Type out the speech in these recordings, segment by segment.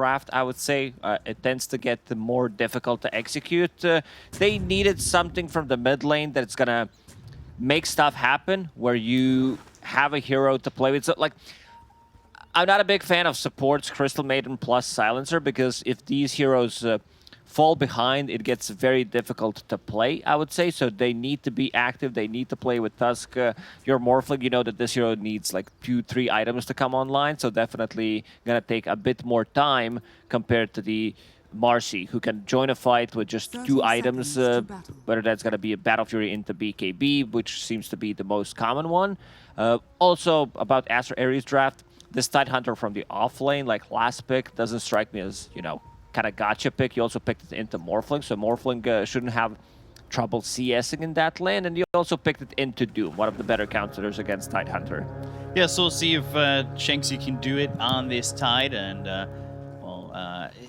draft, I would say. It tends to get more difficult to execute. They needed something from the mid lane that's going to make stuff happen where you have a hero to play with. So, like, I'm not a big fan of supports Crystal Maiden plus Silencer, because if these heroes fall behind, it gets very difficult to play, I would say. So they need to be active. They need to play with Tusk. Your Morphling, you know that this hero needs like 2-3 items to come online. So definitely going to take a bit more time compared to the Marcy, who can join a fight with just 2 items, whether that's going to be a Battle Fury into BKB, which seems to be the most common one. Also, about Aster.Aries draft, this Tidehunter from the off lane, like last pick, doesn't strike me as, you know, kind of gotcha pick. You also picked it into Morphling, so Morphling shouldn't have trouble CSing in that lane, and you also picked it into Doom, one of the better counterers against Tidehunter. Yeah, so we'll see if Shanxi can do it on this Tide, and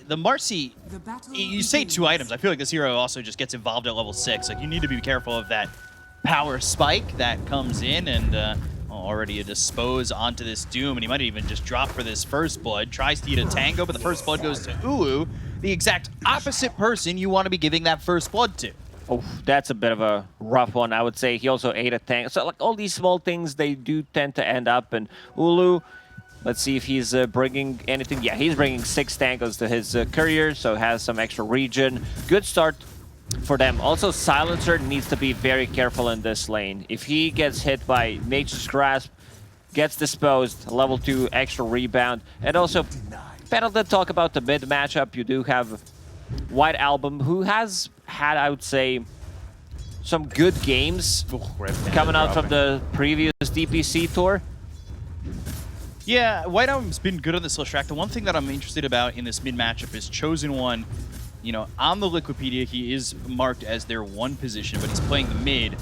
the Marcy, you say 2 items. I feel like this hero also just gets involved at level 6. Like, you need to be careful of that power spike that comes in, and already a dispose onto this Doom, and he might even just drop for this First Blood. Tries to eat a Tango, but the First Blood goes to Ulu, the exact opposite person you want to be giving that First Blood to. Oh, that's a bit of a rough one, I would say. He also ate a Tango. So, like, all these small things, they do tend to end up, and Ulu, let's see if he's bringing anything. Yeah, he's bringing 6 Tangos to his courier, so has some extra regen. Good start for them. Also, Silencer needs to be very careful in this lane. If he gets hit by Nature's Grasp, gets disposed, level 2 extra rebound. And also, Panel did talk about the mid matchup. You do have White Album, who has had, I would say, some good games coming out from the previous DPC tour. Yeah, White Album's been good on this little track. The one thing that I'm interested about in this mid matchup is Chosen One. You know, on the Liquipedia, he is marked as their 1 position, but he's playing the mid.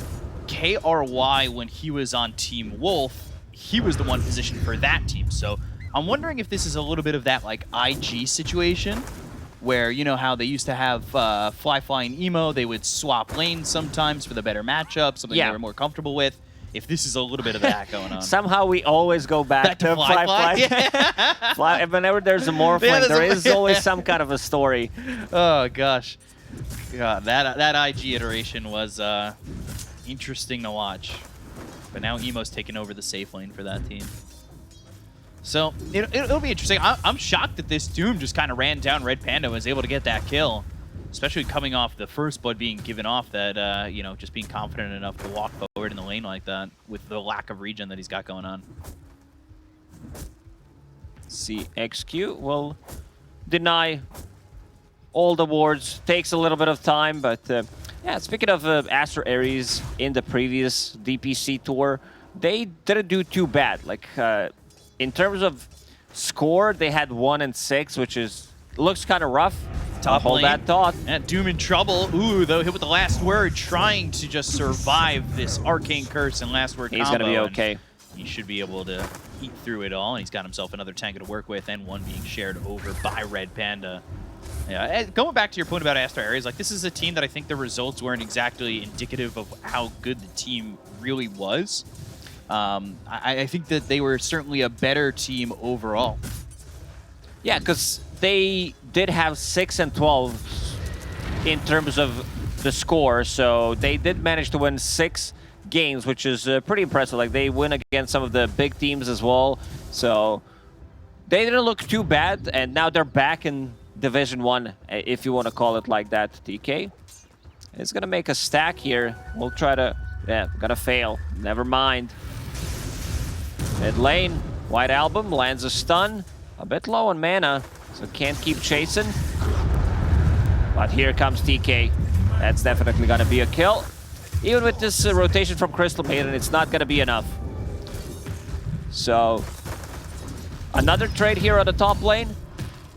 KRY, when he was on Team Wolf, he was the 1 position for that team. So I'm wondering if this is a little bit of that, like, IG situation, where, you know, how they used to have Fly and Emo, they would swap lanes sometimes for the better matchup, something they were more comfortable with. If this is a little bit of that going on. Somehow we always go back to Fly. Yeah. Fly. Whenever there's a Morphling, there is always some kind of a story. Oh, gosh. God, that IG iteration was interesting to watch. But now Emo's taking over the safe lane for that team. So, it'll be interesting. I'm shocked that this Doom just kind of ran down Red Panda and was able to get that kill. Especially coming off the First Blood being given off, that, you know, just being confident enough to walk forward in the lane like that with the lack of regen that he's got going on. CXQ will deny all the wards. Takes a little bit of time, but yeah, speaking of Aster.Aries in the previous DPC tour, they didn't do too bad. Like, in terms of score, they had 1 and 6, which looks kind of rough. Top Hold lane. that thought. And Doom in trouble. Ooh, though, hit with the last word, trying to just survive this Arcane Curse and last word combo. He's going to be okay. He should be able to eat through it all, and he's got himself another Tango to work with, and 1 being shared over by Red Panda. Yeah, going back to your point about Aster.Aries, like, this is a team that I think the results weren't exactly indicative of how good the team really was. I think that they were certainly a better team overall. Yeah, because they did have 6 and 12 in terms of the score, so they did manage to win 6 games, which is pretty impressive. Like, they win against some of the big teams as well, so they didn't look too bad, and now they're back in Division 1, if you want to call it like that. TK is going to make a stack here. We'll try to... Yeah, gonna fail. Never mind. Mid lane, White Album lands a stun. A bit low on mana, so can't keep chasing. But here comes TK. That's definitely gonna be a kill. Even with this rotation from Crystal Maiden, it's not gonna be enough. So, another trade here on the top lane.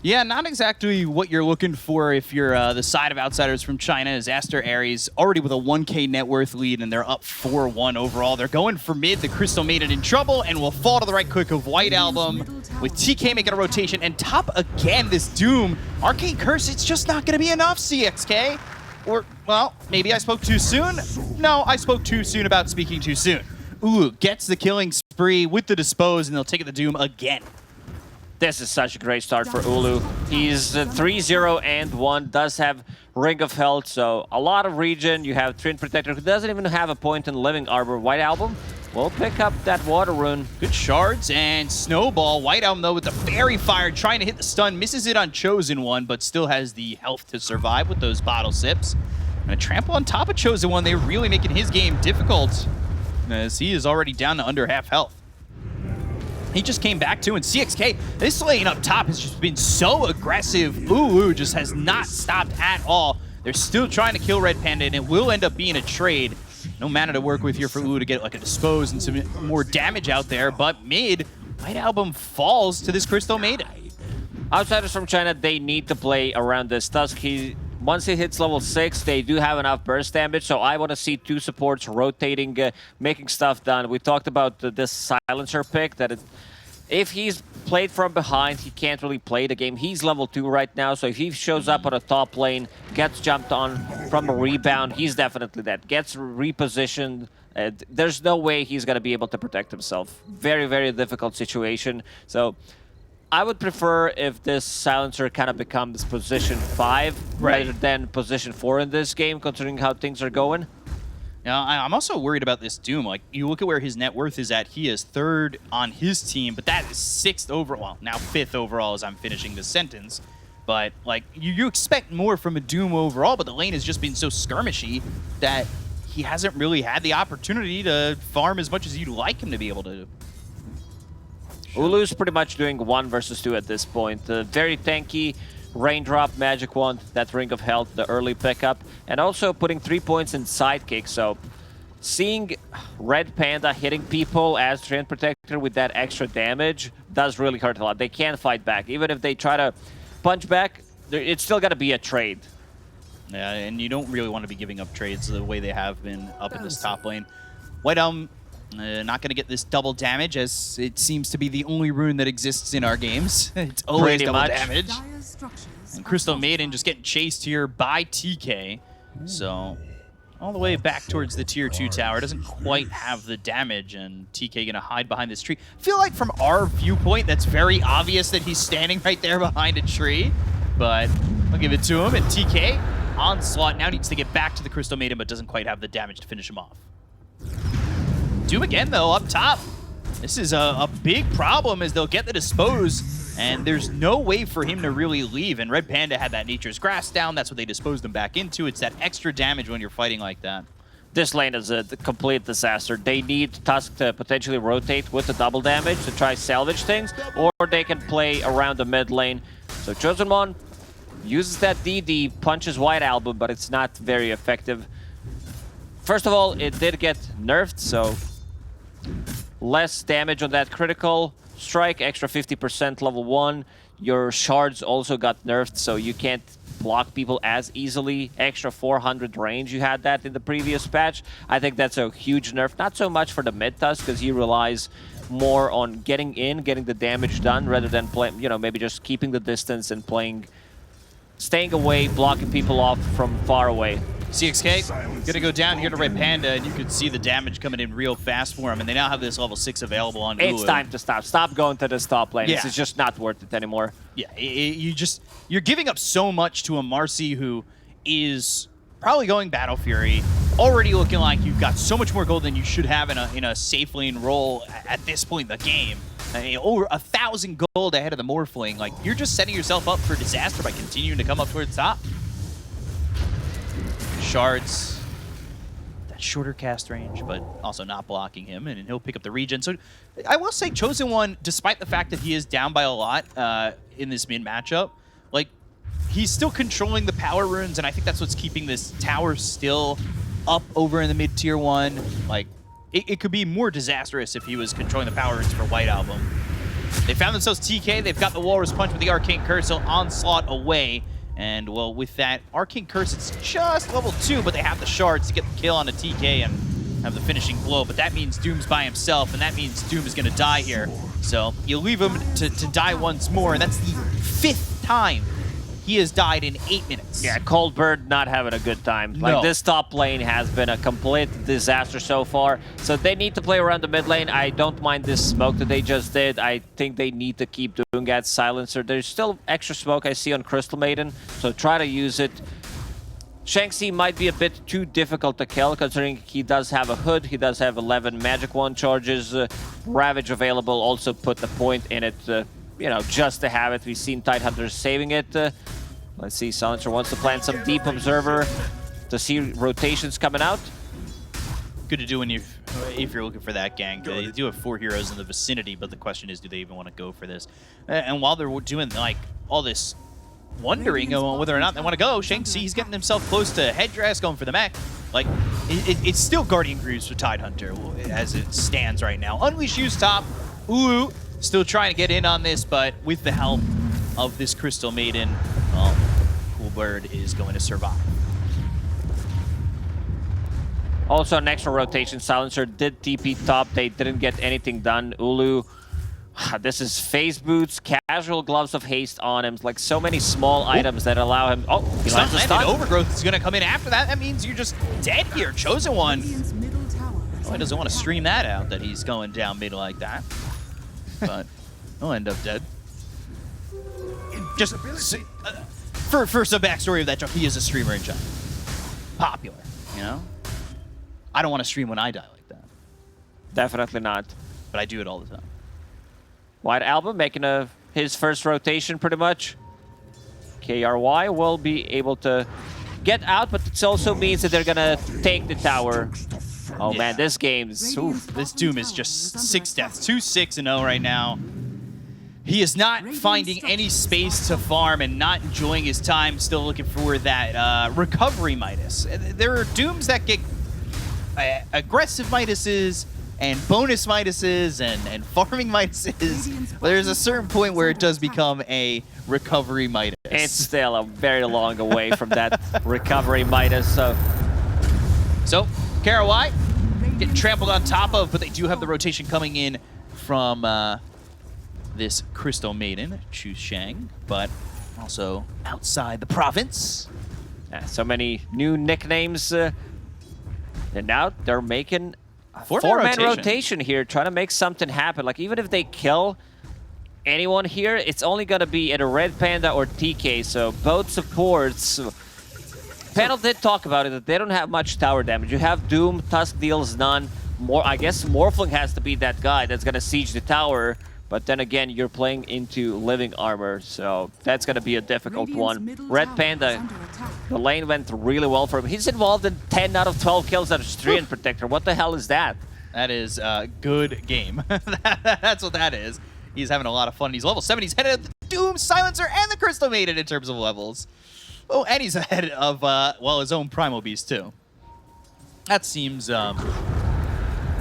Yeah, not exactly what you're looking for if you're the side of outsiders from China. Is Aster.Aries already with a 1K net worth lead, and they're up 4-1 overall. They're going for mid. The Crystal Maiden in trouble and will fall to the right quick of White Album with TK making a rotation. And top again, this Doom. Arcane Curse, it's just not going to be enough, CXK. Or, well, maybe I spoke too soon? No, I spoke too soon about speaking too soon. Ooh, gets the killing spree with the dispose, and they'll take it to Doom again. This is such a great start for Ulu. He's 3-0 and 1, does have Ring of Health, so a lot of regen. You have Treant Protector, who doesn't even have a point in Living Arbor. White Album will pick up that Water Rune. Good shards and Snowball. White Album, though, with the Fairy Fire, trying to hit the stun. Misses it on Chosen One, but still has the health to survive with those bottle sips. And a trample on top of Chosen One. They're really making his game difficult, as he is already down to under half health. He just came back too, and CXK, this lane up top has just been so aggressive. Ulu just has not stopped at all. They're still trying to kill Red Panda, and it will end up being a trade. No mana to work with here for Ulu to get like a dispose and some more damage out there, but mid, White Album falls to this Crystal Maiden. Outsiders from China, they need to play around this Tusk. Once he hits level 6, they do have enough burst damage, so I want to see 2 supports rotating, making stuff done. We talked about this Silencer pick, that if he's played from behind, he can't really play the game. He's level 2 right now, so if he shows up on a top lane, gets jumped on from a rebound, he's definitely dead. Gets repositioned, there's no way he's going to be able to protect himself. Very, very difficult situation. So I would prefer if this Silencer kind of becomes position 5 rather than position 4 in this game, considering how things are going. Now, I'm also worried about this Doom. Like, you look at where his net worth is at. He is 3rd on his team, but that is 6th overall. Well, now 5th overall as I'm finishing this sentence. But, like, you expect more from a Doom overall, but the lane has just been so skirmishy that he hasn't really had the opportunity to farm as much as you'd like him to be able to. Ulu's pretty much doing 1 versus 2 at this point. Very tanky, Raindrop, Magic Wand, that Ring of Health, the early pickup, and also putting 3 points in Sidekick. So seeing Red Panda hitting people as Treant Protector with that extra damage does really hurt a lot. They can't fight back. Even if they try to punch back, it's still got to be a trade. Yeah, and you don't really want to be giving up trades the way they have been up in this top lane. White Elm not going to get this double damage, as it seems to be the only rune that exists in our games. It's always Pretty double much. damage. And Crystal Maiden just getting chased here by TK. So all the way back towards the tier 2 tower. Doesn't quite have the damage, and TK going to hide behind this tree. I feel like from our viewpoint, that's very obvious that he's standing right there behind a tree. But I'll give it to him, and TK, Onslaught, now needs to get back to the Crystal Maiden, but doesn't quite have the damage to finish him off. Doom again, though, up top. This is a big problem, as they'll get the dispose, and there's no way for him to really leave. And Red Panda had that Nature's Grass down. That's what they disposed him back into. It's that extra damage when you're fighting like that. This lane is a complete disaster. They need Tusk to potentially rotate with the double damage to try salvage things, or they can play around the mid lane. So Chosen One uses that DD, punches White Album, but it's not very effective. First of all, it did get nerfed, so less damage on that critical strike, extra 50% level 1. Your shards also got nerfed, so you can't block people as easily. Extra 400 range, you had that in the previous patch. I think that's a huge nerf. Not so much for the mid Tusk, because he relies more on getting in, getting the damage done, rather than playing, you know, maybe just keeping the distance and playing, staying away, blocking people off from far away. CXK gonna go down here to Red Panda, and you could see the damage coming in real fast for him, and they now have this level 6 available on Ulu. It's time to stop. Stop going to this top lane. Yeah. It's just not worth it anymore. Yeah, you're giving up so much to a Marcy who is probably going Battle Fury, already looking like you've got so much more gold than you should have in a safe lane role at this point in the game. I mean, over 1,000 gold ahead of the Morphling. Like, you're just setting yourself up for disaster by continuing to come up towards the top. Shards, that shorter cast range, but also not blocking him, and he'll pick up the regen. So I will say Chosen One, despite the fact that he is down by a lot in this mid matchup, like, he's still controlling the power runes, and I think that's what's keeping this tower still up over in the mid tier 1. Like, it could be more disastrous if he was controlling the power runes for White Album. They found themselves TK. They've got the Walrus Punch with the Arcane Curse, so Onslaught away. And, well, with that Arcane Curse, it's just level 2, but they have the shards to get the kill on the TK and have the finishing blow. But that means Doom's by himself, and that means Doom is going to die here. So you leave him to die once more, and that's the 5th time he has died in 8 minutes. Yeah, Cold Bird not having a good time. No. Like, this top lane has been a complete disaster so far. So they need to play around the mid lane. I don't mind this smoke that they just did. I think they need to keep doing that silencer. There's still extra smoke I see on Crystal Maiden, so try to use it. Shanxi might be a bit too difficult to kill, considering he does have a hood, he does have 11 magic wand charges, Ravage available, also put the point in it, you know, just to have it. We've seen Tidehunters saving it. Let's see, Silencer wants to plant some Deep Observer to see rotations coming out. Good to do when if you're looking for that gank. They do have 4 heroes in the vicinity, but the question is, do they even want to go for this? And while they're doing like all this wondering on whether or not they want to go, Shanxi, he's getting himself close to Headdress, going for the mech. Like, it's still Guardian Greaves for Tidehunter as it stands right now. Unleash use top. Ulu still trying to get in on this, but with the help of this Crystal Maiden, well, Cool Bird is going to survive. Also, an extra rotation. Silencer did TP top. They didn't get anything done. Ulu, this is phase boots, casual gloves of haste on him. Like, so many small items that allow him. Oh, he lands a stun. Overgrowth is going to come in after that. That means you're just dead here. Chosen One. Oh, he doesn't want to stream that out, that he's going down mid like that. But he'll end up dead. Just for some backstory of that joke, he is a streamer in China. Popular, you know? I don't want to stream when I die like that. Definitely not. But I do it all the time. White Album making his first rotation pretty much. KRY will be able to get out, but it also means that they're gonna take the tower. Oh man, this game's... Oof. This Doom is just 6 deaths. 2-6-0 right now. He is not finding any space to farm and not enjoying his time, still looking for that recovery Midas. There are Dooms that get aggressive Midases and bonus Midases and farming Midases. But there's a certain point where it does become a recovery Midas. It's still a very long way from that recovery Midas, so KRY getting trampled on top of, but they do have the rotation coming in from this Crystal Maiden, Chu Shang, but also outside the province. Yeah, so many new nicknames. And now they're making a 4-man rotation here, trying to make something happen. Like, even if they kill anyone here, it's only going to be either Red Panda or TK, so both supports. Panel did talk about it, that they don't have much tower damage. You have Doom, Tusk deals none. I guess Morphling has to be that guy that's going to siege the tower. But then again, you're playing into living armor, so that's going to be a difficult one. Red Panda, the lane went really well for him. He's involved in 10 out of 12 kills out of Strian Protector. What the hell is that? That is a good game. That's what that is. He's having a lot of fun. He's level 7. He's headed the Doom, Silencer, and the Crystal Maiden in terms of levels. Oh, and he's ahead of, well, his own Primal Beast, too. That seems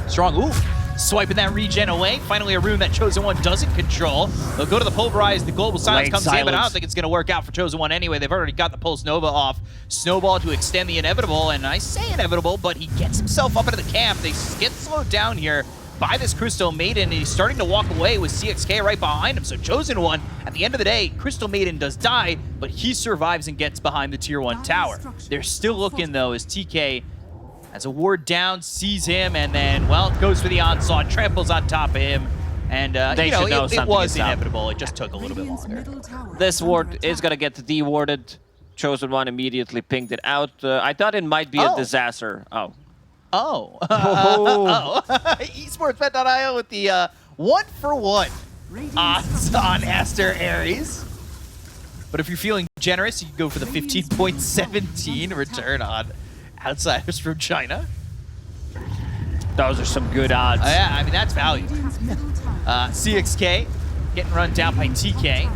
strong. Ooh. Swiping that regen away. Finally, a rune that Chosen One doesn't control. They'll go to the Pulverize. The Global Silence comes in, but I don't think it's going to work out for Chosen One anyway. They've already got the Pulse Nova off. Snowball to extend the inevitable, and I say inevitable, but he gets himself up into the camp. They get slowed down here by this Crystal Maiden, and he's starting to walk away with CXK right behind him. So Chosen One, at the end of the day, Crystal Maiden does die, but he survives and gets behind the Tier 1 tower. They're still looking, though, as TK, as a ward down, sees him, and then, well, goes for the onslaught, tramples on top of him, and, you know, it was inevitable. It just took a little bit longer. This ward is going to get de-warded. Chosen One immediately pinged it out. I thought it might be a disaster. Esportsbet.io with the 1-for-1 odds on Aster.Aries. But if you're feeling generous, you can go for the 15.17 return on Outsiders from China. Those are some good odds. Yeah, I mean, that's value. CXK getting run down by TK.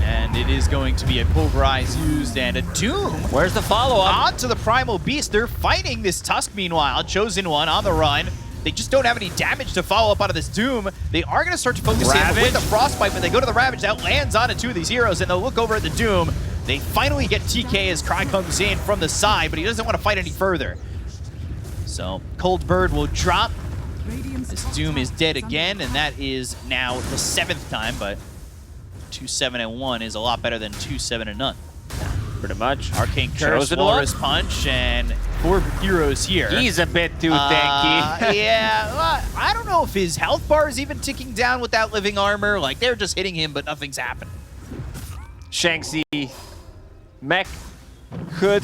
And it is going to be a Pulverize used and a Doom. Where's the follow-up? Onto the Primal Beast. They're fighting this Tusk, meanwhile. Chosen One on the run. They just don't have any damage to follow up out of this Doom. They are going to start to focus in with the Frostbite, but they go to the Ravage. That lands onto 2 of these heroes, and they'll look over at the Doom. They finally get TK as Cry comes in from the side, but he doesn't want to fight any further. So Cold Bird will drop. This Doom is dead again, and that is now the 7th time, but 2-7-1 is a lot better than 2-7-0. Pretty much. Arcane Curse, Chosen Walrus one. Punch, and 4 heroes here. He's a bit too tanky. Yeah, well, I don't know if his health bar is even ticking down without living armor. Like, they're just hitting him, but nothing's happening. Shanxi mech could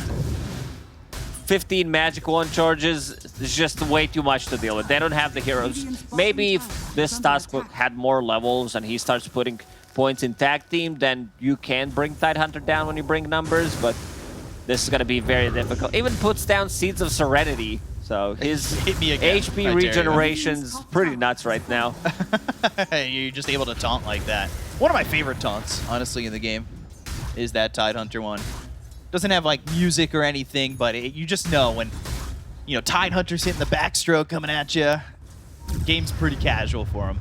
15 magic one charges is just way too much to deal with. They don't have the heroes. Maybe if this task had more levels and he starts putting points in tag team, then you can bring Tidehunter down when you bring numbers, but this is going to be very difficult. Even puts down Seeds of Serenity, so his Hit me again. HP regeneration's pretty nuts right now. You're just able to taunt like that. One of my favorite taunts, honestly, in the game is that Tidehunter one. Doesn't have, like, music or anything, but you just know when, you know, Tidehunter's hitting the backstroke coming at you. Game's pretty casual for him.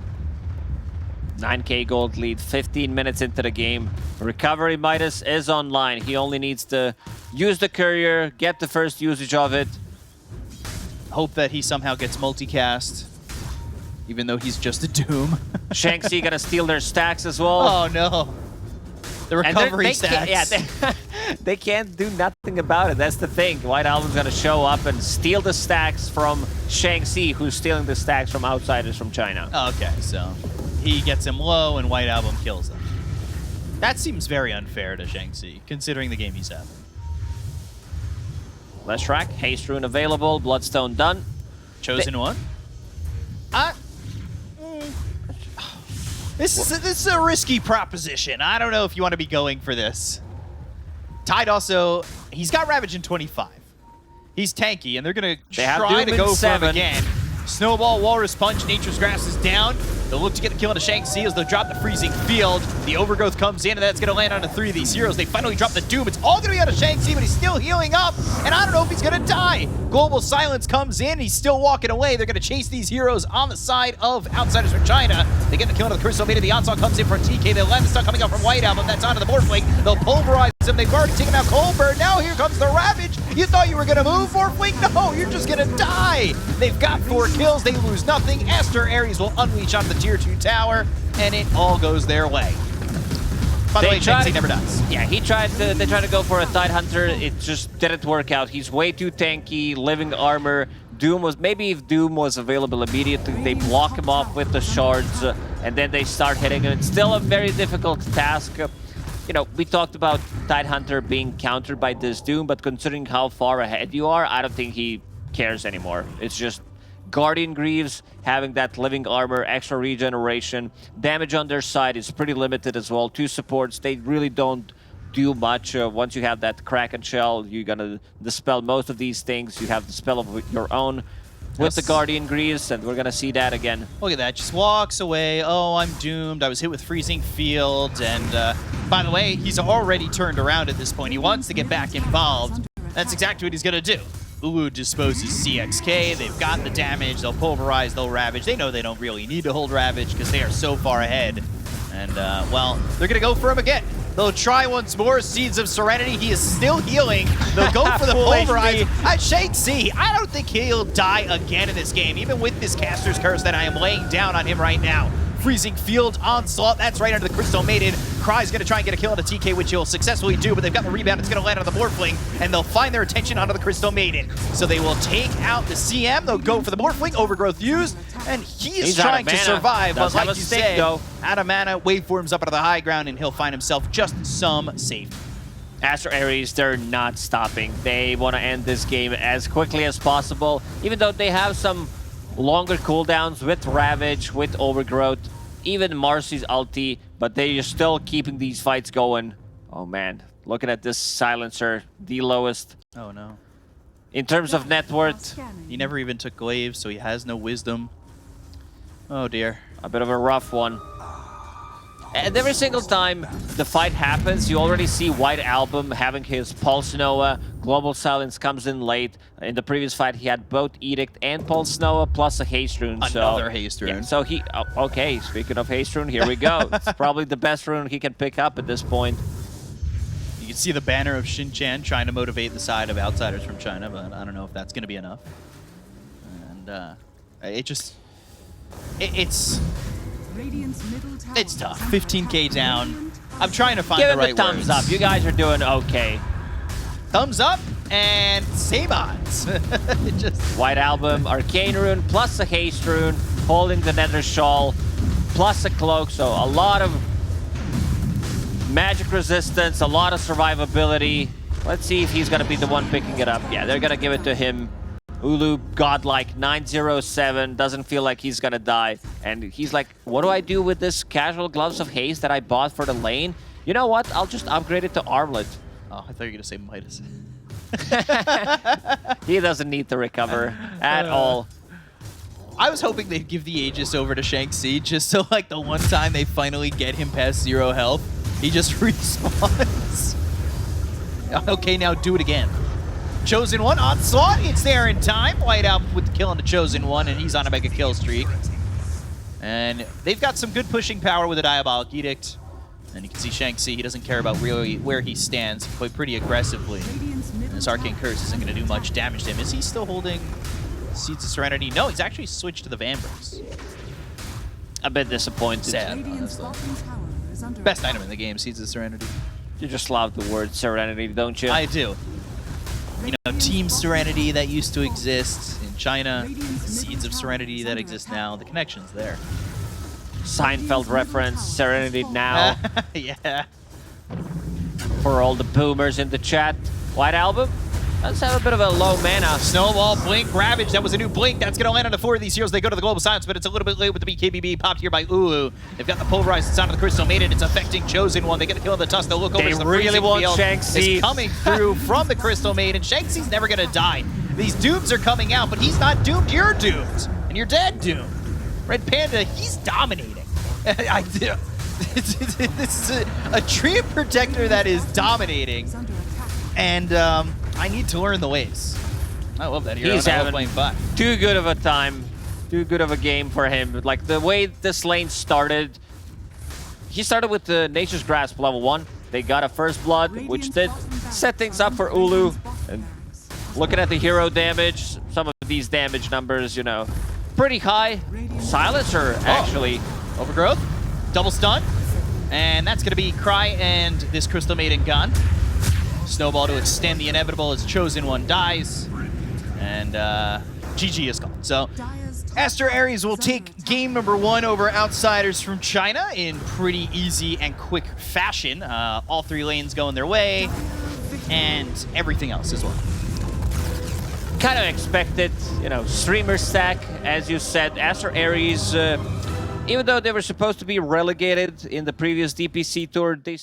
9k gold lead, 15 minutes into the game. Recovery Midas is online. He only needs to use the courier, get the first usage of it. Hope that he somehow gets multicast, even though he's just a Doom. Shanxi gonna steal their stacks as well. Oh, no. The recovery stacks. They can't do nothing about it. That's the thing. White Album's gonna show up and steal the stacks from Shanxi, who's stealing the stacks from outsiders from China. Okay, so he gets him low and White Album kills them. That seems very unfair to Shanxi, considering the game he's having. Let's track. Haste Rune available. Bloodstone done. Chosen one? This is a risky proposition. I don't know if you want to be going for this. Tide also, he's got Ravage in 25. He's tanky, and they're going to try to go for him again. Snowball, Walrus Punch, Nature's Grass is down. They'll look to get the kill on the Shanxi as they'll drop the Freezing Field. The Overgrowth comes in, and that's going to land onto 3 of these heroes. They finally drop the Doom. It's all going to be on a Shanxi, but he's still healing up, and I don't know if he's going to die. Global Silence comes in. He's still walking away. They're going to chase these heroes on the side of Outsiders from China. They get the kill on the Crystal Maiden. The onslaught comes in for TK. They land the stuff coming out from White Album. That's onto the Morphling. They'll pulverize him. They've already taken out Colbert. Now here comes the Ravage. You thought you were going to move, Morphling? No, you're just going to die. They've got 4 kills. They lose nothing. Aster.Aries will unleash on the Tier 2 tower, and it all goes their way. By the way, Shanxi never dies. Yeah, they tried to go for a Tidehunter. It just didn't work out. He's way too tanky, living armor. Doom was, maybe if Doom was available immediately, they block him off with the shards, and then they start hitting him. It's still a very difficult task. You know, we talked about Tidehunter being countered by this Doom, but considering how far ahead you are, I don't think he cares anymore. It's just Guardian Greaves having that living armor, extra regeneration. Damage on their side is pretty limited as well. 2 supports, they really don't do much. Once you have that Kraken Shell, you're gonna dispel most of these things. You have the spell of your own with the Guardian Greaves, and we're gonna see that again. Look at that, just walks away. Oh, I'm doomed. I was hit with Freezing Field, and by the way, he's already turned around at this point. He wants to get back involved. That's exactly what he's gonna do. Uwu disposes CXK. They've got the damage. They'll pulverize. They'll Ravage. They know they don't really need to hold Ravage because they are so far ahead. And, well, they're going to go for him again. They'll try once more. Seeds of Serenity. He is still healing. They'll go for the pulverize. Shanxi, I don't think he'll die again in this game, even with this Caster's Curse that I am laying down on him right now. Freezing Field, Onslaught, that's right under the Crystal Maiden. Cry's going to try and get a kill on the TK, which he'll successfully do, but they've got the rebound. It's going to land on the Morphling, and they'll find their attention onto the Crystal Maiden. So they will take out the CM. They'll go for the Morphling, Overgrowth used, and he's trying to survive. But like you said, out of mana, waveforms up out of the high ground, and he'll find himself just some safety. Aster.Aries, they're not stopping. They want to end this game as quickly as possible, even though they have some longer cooldowns with Ravage, with Overgrowth, even Marcy's ulti, but they are still keeping these fights going. Oh man, looking at this Silencer, the lowest. Oh no. In terms of net worth, he never even took Glaive, so he has no wisdom. Oh dear. A bit of a rough one. And every single time the fight happens, you already see White Album having his Pulse Noah. Global Silence comes in late. In the previous fight, he had both Edict and Pulse Noah, plus a Haste Rune. Another Haste Rune. Yeah, so he... okay, speaking of Haste Rune, here we go. It's probably the best rune he can pick up at this point. You can see the banner of Xinjiang trying to motivate the side of Outsiders from China, but I don't know if that's going to be enough. And it's tough. 15k down. I'm trying to find Give the him right the thumbs words. up. You guys are doing okay. Thumbs up and same odds. Just White Album, Arcane Rune, plus a Haste Rune, holding the Nether Shawl, plus a Cloak. So a lot of magic resistance, a lot of survivability. Let's see if he's going to be the one picking it up. Yeah, they're going to give it to him. Ulu, godlike, 907, doesn't feel like he's going to die. And he's like, what do I do with this casual Gloves of Haste that I bought for the lane? You know what? I'll just upgrade it to Armlet. Oh, I thought you were going to say Midas. He doesn't need to recover at all. I was hoping they'd give the Aegis over to Shanxi just so, like, the one time they finally get him past 0 health, he just respawns. Okay, now do it again. Chosen One, Onslaught, it's there in time. White Album with the kill on the Chosen One, and he's on a mega kill streak. And they've got some good pushing power with a Diabolic Edict. And you can see Shanxi, he doesn't care about really where he stands, he played pretty aggressively. And this Arcane Curse isn't going to do much damage to him. Is he still holding Seeds of Serenity? No, he's actually switched to the Vambrace. A bit disappointed. Sad, honestly. Best item in the game, Seeds of Serenity. You just love the word Serenity, don't you? I do. You know, Team Serenity that used to exist in China, Seeds of Serenity that exist now, the connection's there. Seinfeld reference, Serenity now. Yeah. For all the boomers in the chat. White Album, let's have a bit of a low mana. Snowball, Blink, Ravage, that was a new Blink. That's going to land on the 4 of these heroes. They go to the Global Silence, but it's a little bit late with the BKBB popped here by Ulu. They've got the Pulverized sound of the Crystal Maiden. It's affecting Chosen One. They get the kill on the Tusk. They'll look over to the really want Shanxi. Shanxi. Coming through from the Crystal Maiden. Shanxi's never going to die. These dooms are coming out, but he's not doomed. You're doomed. And you're dead doomed. Red Panda, he's dominating. I do. This is a Tree Protector that is dominating. And I need to learn the ways. I love that hero. He's having playing fun. Too good of a time. Too good of a game for him. Like, the way this lane started, he started with the Nature's Grasp level 1. They got a First Blood, which did set things up for Ulu. And looking at the hero damage, some of these damage numbers, you know, pretty high. Silencer, actually. Overgrowth, double stun, and that's going to be Cry and this Crystal Maiden gun. Snowball to extend the inevitable as Chosen One dies, and GG is gone. So Aster.Aries will take game number 1 over Outsiders from China in pretty easy and quick fashion. All 3 lanes going their way, and everything else as well. Kind of expected, you know, streamer stack, as you said. Aster.Aries, even though they were supposed to be relegated in the previous DPC tour, they